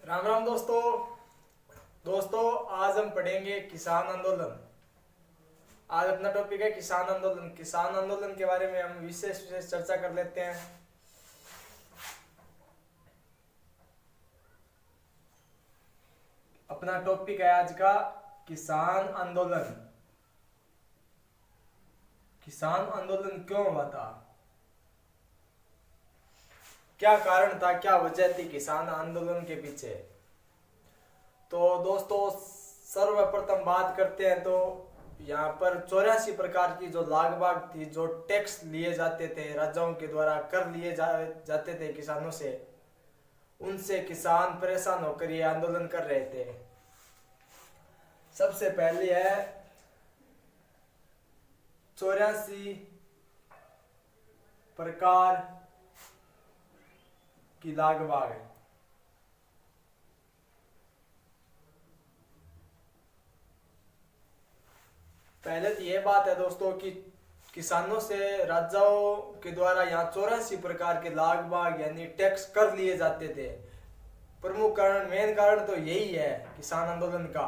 राम राम दोस्तों। आज हम पढ़ेंगे किसान आंदोलन। आज अपना टॉपिक है किसान आंदोलन। किसान आंदोलन के बारे में हम विशेष विशेष चर्चा कर लेते हैं। अपना टॉपिक है आज का किसान आंदोलन। किसान आंदोलन क्यों हुआ था, क्या कारण था, क्या वजह थी किसान आंदोलन के पीछे। तो दोस्तों सर्वप्रथम बात करते हैं तो यहाँ पर 84 प्रकार की जो लागबाग थी, जो टैक्स लिए जाते थे, राजाओं के द्वारा कर लिए जाते थे किसानों से, उनसे किसान परेशान होकर ये आंदोलन कर रहे थे। सबसे पहले है 84 प्रकार की लागबाग। पहले तो ये बात है दोस्तों कि किसानों से राजाओं के द्वारा यहाँ 84 प्रकार के लागबाग यानी टैक्स कर लिए जाते थे। प्रमुख कारण, मेन कारण तो यही है किसान आंदोलन का।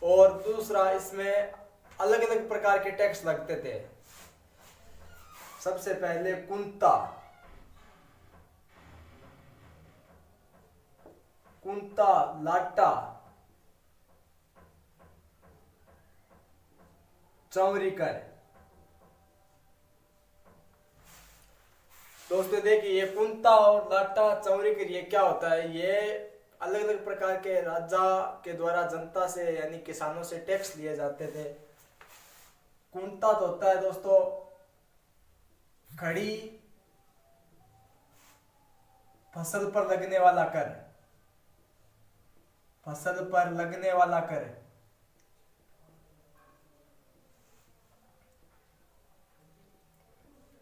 और दूसरा, इसमें अलग अलग प्रकार के टैक्स लगते थे। सबसे पहले कुंता, लाटा, चौरी कर। दोस्तों देखिए, ये कुंता और लाटा चौरी कर ये क्या होता है। ये अलग अलग प्रकार के राजा के द्वारा जनता से यानी किसानों से टैक्स लिए जाते थे। कुंता तो होता है दोस्तों खड़ी फसल पर लगने वाला कर। फसल पर लगने वाला कर।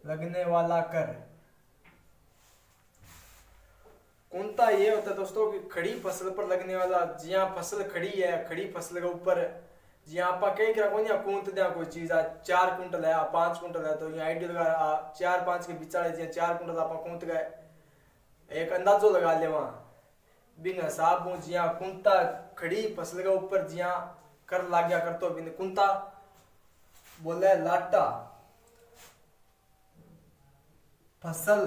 लगने वाला कर। कुंता ये होता है दोस्तों कि खड़ी फसल पर लगने वाला, जिया फसल खड़ी है, खड़ी फसल के ऊपर जिया आप कहीं क्या कोई कूंत दिया कोई चीज आ 4 कुंटल है, 5 कुंटल है, तो ये आइडियल का 4-5 के बिचाड़े जिया 4 कुंटल आप कूंत गए, एक अंदाजो लगा ले वहां बिन हिसाब हूं जिया कुंता खड़ी फसल के ऊपर जिया कर लाग गया कर तो बिन कुंता बोले। लाटा फसल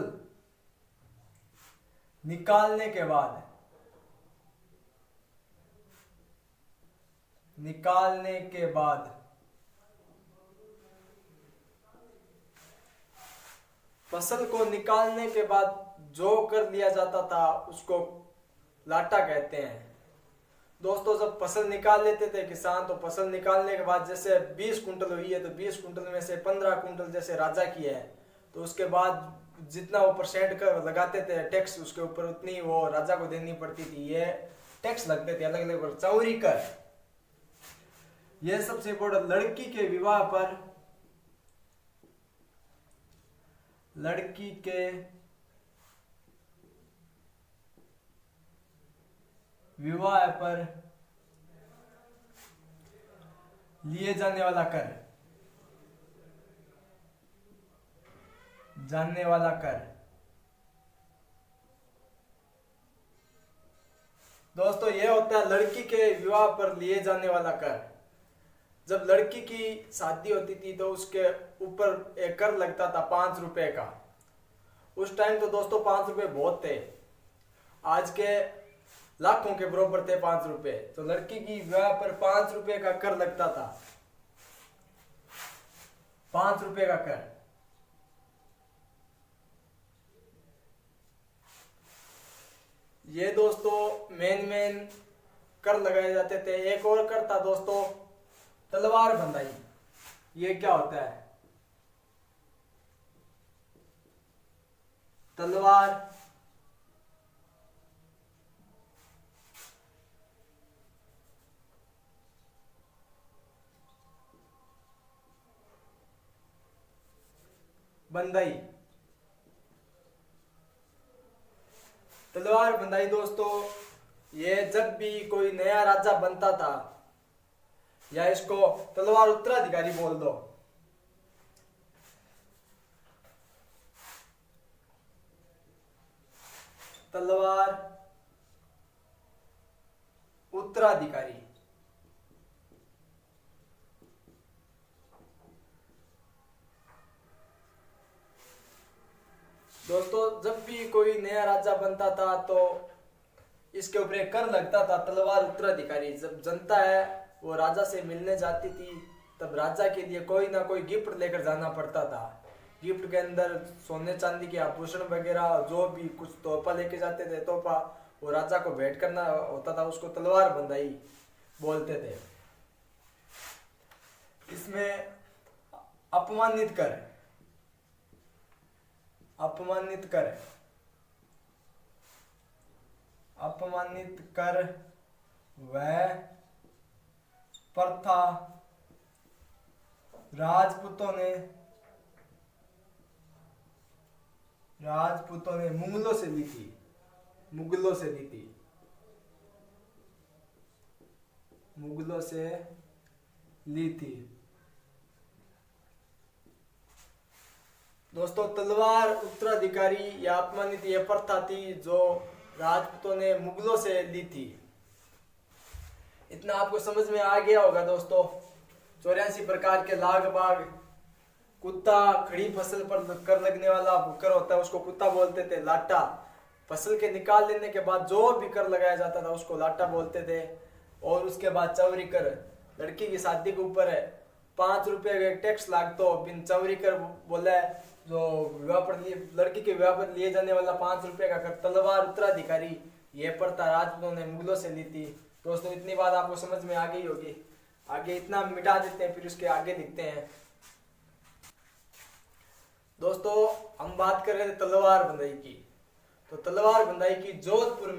निकालने के बाद, निकालने के बाद फसल को निकालने के बाद जो कर लिया जाता था उसको लाटा कहते हैं। दोस्तों जब फसल निकाल लेते थे किसान, तो फसल निकालने के बाद जैसे 20 कुंटल हुई है तो 20 कुंटल में से 15 कुंटल जैसे राजा की है, तो उसके बाद जितना वो परसेंट कर लगाते थे टैक्स, उसके ऊपर उतनी वो राजा को देनी पड़ती थी। ये टैक्स लगते थे अलग अलग पर। चौरी कर, यह सबसे इम्पोर्टेंट, लड़की के विवाह पर, लड़की के विवाह पर लिए जाने वाला कर। जानने वाला कर। दोस्तों यह होता है लड़की के विवाह पर लिए जाने वाला कर। जब लड़की की शादी होती थी तो उसके ऊपर एक कर लगता था 5 रुपए का। उस टाइम तो दोस्तों 5 रुपए बहुत थे, आज के लाखों के बराबर थे 5 रुपए। तो लड़की की विवाह पर 5 रुपए का कर लगता था, 5 रुपए का कर। ये दोस्तों मेन कर लगाए जाते थे। एक और कर था दोस्तों तलवार बंधाई। ये क्या होता है, तलवार बंधाई। तलवार बंधाई दोस्तों, ये जब भी कोई नया राजा बनता था, या इसको तलवार उत्तराधिकारी बोल दो, तलवार उत्तराधिकारी। दोस्तों जब भी कोई नया राजा बनता था तो इसके ऊपर एक कर लगता था, तलवार उत्तराधिकारी। जब जनता है वो राजा से मिलने जाती थी तब राजा के लिए कोई ना कोई गिफ्ट लेकर जाना पड़ता था। गिफ्ट के अंदर सोने चांदी के आभूषण वगैरह, जो भी कुछ तोहफा लेके जाते थे, तोहफा वो राजा को भेंट करना होता था, उसको तलवार बंधाई बोलते थे। इसमें अपमानित कर, अपमानित कर, अपमानित कर वह प्रथा राजपूतों ने मुगलों से ली थी, मुगलों से ली थी, मुगलों से ली थी। दोस्तों तलवार उत्तराधिकारी या अपमानित यह प्रथा थी जो राजपूतों ने मुगलों से ली थी। इतना आपको समझ में आ गया होगा दोस्तों। 84 प्रकार के लाग बाग, कुत्ता, खड़ी फसल पर कर लगने वाला कर होता है उसको कुत्ता बोलते थे। लाटा, फसल के निकाल लेने के बाद जो भी कर लगाया जाता था उसको लाटा बोलते थे। और उसके बाद चौरी कर, लड़की की शादी के ऊपर है 5 रुपए का टैक्स लागतो, बिन चौरी कर बोला है। जो विवाह पर लिए, लड़की के विवाह पर लिए जाने वाला 5 रुपए का कर। तलवार उत्तराधिकारी ये प्रथा राजपूतों ने मुगलों से ली थी। दोस्तों इतनी बात आपको समझ में आ गई होगी। आगे इतना मिटा देते हैं, फिर उसके आगे लिखते हैं। दोस्तों हम बात कर रहे थे तलवार बंधाई की। तो तलवार बंधाई की जोधपुर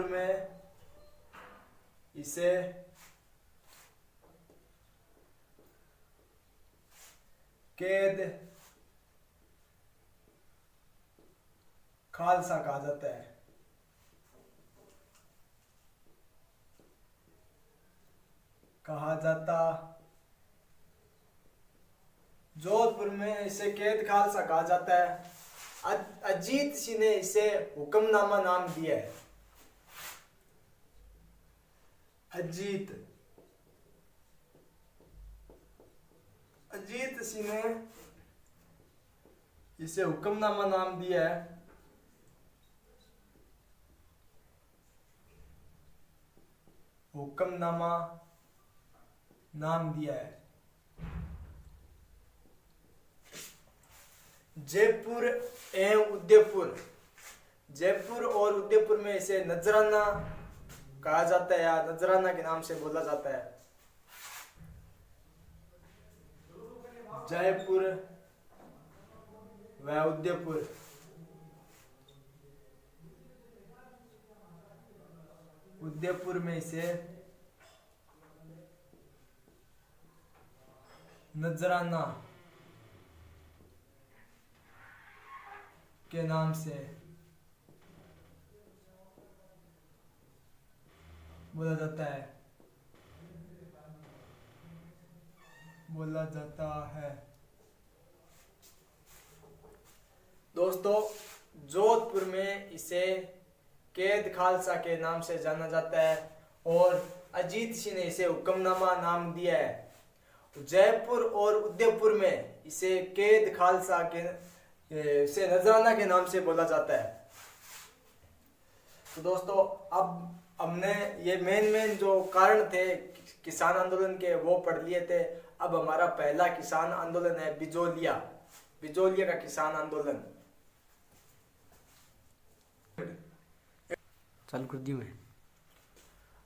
में इसे कैद खालसा कहा जाता है। जोधपुर में इसे कैद खालसा कहा जाता है। अजीत सिंह ने इसे हुक्मनामा नाम दिया है। अजीत सिंह ने इसे हुक्मनामा नाम दिया है। हुक्मनामा नाम दिया है। जयपुर एवं उदयपुर, जयपुर और उदयपुर में इसे नजराना कहा जाता है या नजराना के नाम से बोला जाता है। जयपुर व उदयपुर, उदयपुर में इसे नजराना के नाम से बोला जाता है। दोस्तों जोधपुर में इसे कैद खालसा के नाम से जाना जाता है और अजीत सिंह ने इसे हुक्मनामा नाम दिया है। जयपुर और उदयपुर में इसे कैद खालसा के से नजराना के नाम से बोला जाता है। तो दोस्तों अब हमने ये मेन जो कारण थे किसान आंदोलन के वो पढ़ लिए थे। अब हमारा पहला किसान आंदोलन है बिजोलिया का किसान आंदोलन। चालू कर दी मैं।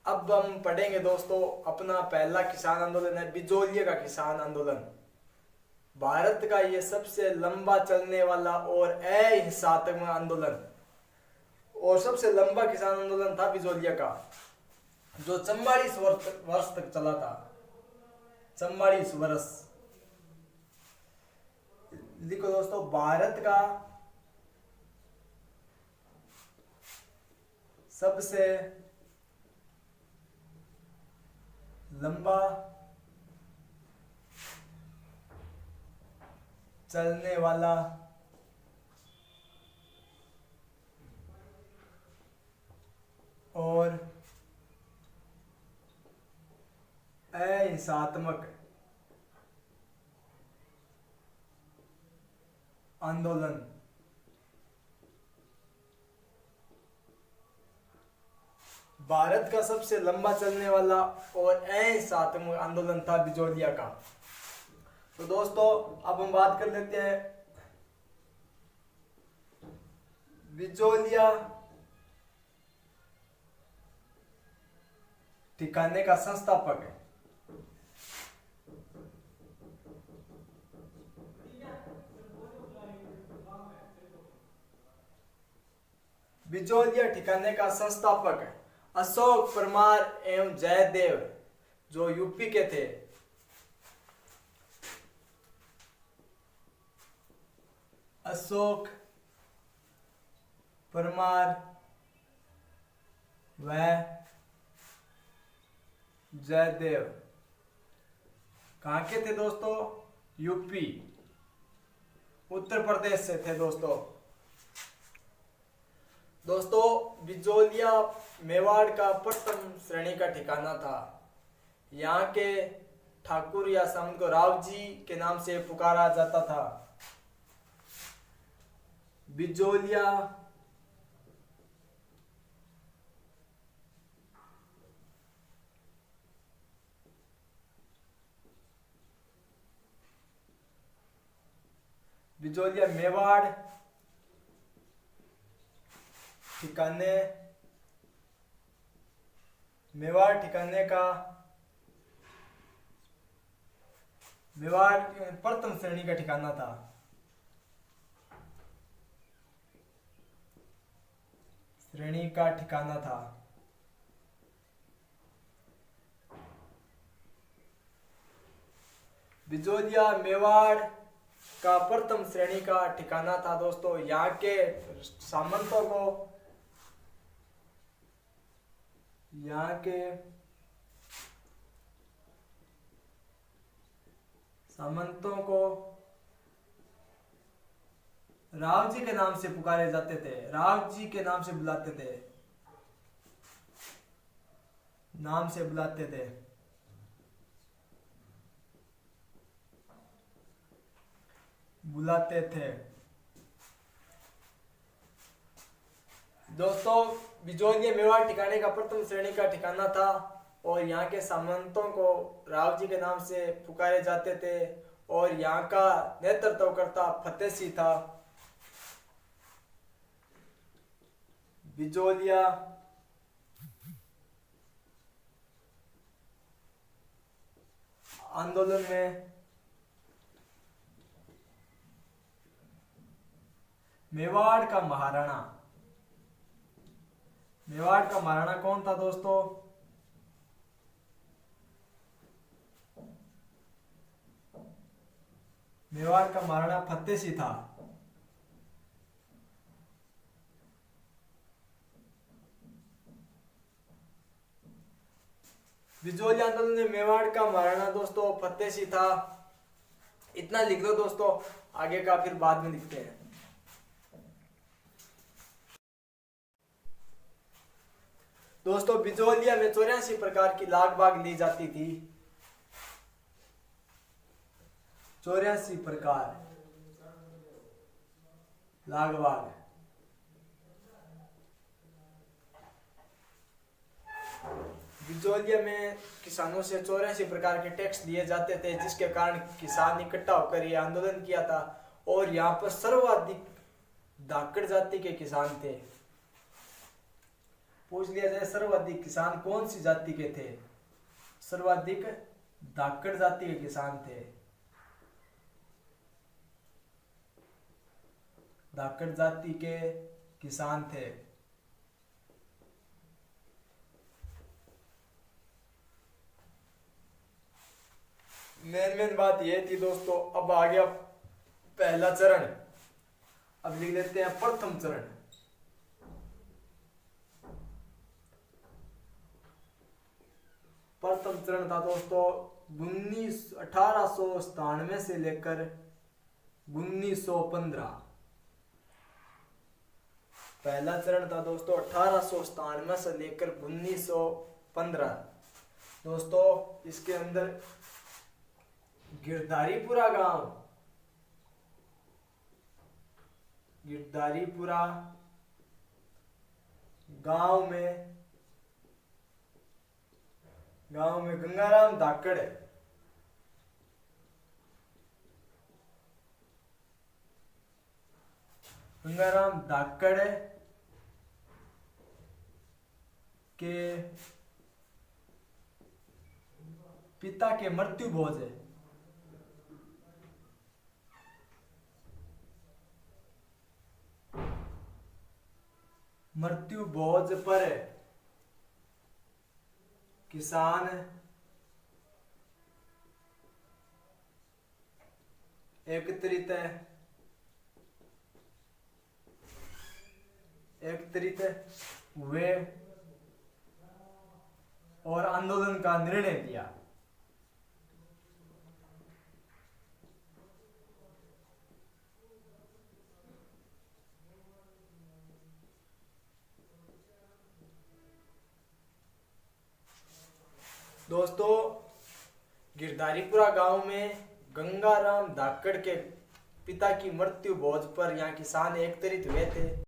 अब हम पढ़ेंगे दोस्तों, अपना पहला किसान आंदोलन है बिजोलिया का किसान आंदोलन। भारत का ये सबसे लंबा चलने वाला और अहिंसात्मक आंदोलन और सबसे लंबा किसान आंदोलन था बिजोलिया का, जो 44 वर्ष तक चला था। 44 वर्ष। लिखो दोस्तों, भारत का सबसे लंबा चलने वाला और अहिंसात्मक आंदोलन। भारत का सबसे लंबा चलने वाला और अहिंसात्मक आंदोलन था बिजोलिया का। तो दोस्तों अब हम बात कर लेते हैं बिजोलिया ठिकाने का संस्थापक है। बिजोलिया ठिकाने का संस्थापक अशोक परमार एवं जयदेव जो यूपी के थे। अशोक परमार व जयदेव कहाँ के थे दोस्तों? यूपी उत्तर प्रदेश से थे दोस्तों। बिजोलिया मेवाड़ का प्रथम श्रेणी का ठिकाना था। यहाँ के ठाकुर या सामंत को राव जी के नाम से पुकारा जाता था। बिजोलिया मेवाड़ ठिकाने मेवाड़ प्रथम श्रेणी का ठिकाना था। बिजोलिया मेवाड़ का प्रथम श्रेणी का ठिकाना था दोस्तों। यहाँ के सामंतों को राव जी के नाम से पुकारे जाते थे, राव जी के नाम से बुलाते थे। दोस्तों बिजोलिया मेवाड़ ठिकाने का प्रथम श्रेणी का ठिकाना था और यहाँ के सामंतों को राव जी के नाम से पुकारे जाते थे और यहाँ का नेतृत्व करता फतेह सिंह था। बिजोलिया आंदोलन में मेवाड़ का महाराणा कौन था दोस्तों? मेवाड़ का महाराणा फतेह सिंह था। बिजोलिया आंदोलन में मेवाड़ का महाराणा दोस्तों फतेह सिंह था। इतना लिख दो दोस्तों, आगे का फिर बाद में लिखते हैं। दोस्तों बिजोलिया में 84 प्रकार की लाग बाग ली जाती थी। 84 प्रकार लाग बाग। बिजोलिया में किसानों से 84 प्रकार के टैक्स लिए जाते थे, जिसके कारण किसान इकट्ठा होकर ये आंदोलन किया था। और यहाँ पर सर्वाधिक धाकड़ जाति के किसान थे। पूछ लिया जाए सर्वाधिक किसान कौन सी जाति के थे? सर्वाधिक धाकड़ जाति के किसान थे। धाकड़ जाति के किसान थे। मेन बात यह थी दोस्तों। अब आ गया पहला चरण। अब लिख लेते हैं प्रथम चरण। प्रथम चरण था दोस्तों 1897 से लेकर 1915। पहला चरण था दोस्तों 1897 से लेकर 1915। दोस्तों इसके अंदर गिरधारीपुरा गांव में गंगाराम धाकड़ के पिता के मृत्यु भोज पर किसान एकत्रित हुए और आंदोलन का निर्णय दिया। दोस्तों गिरधारीपुरा गांव में गंगाराम धाकड़ के पिता की मृत्यु भोज पर यहाँ किसान एकत्रित हुए थे।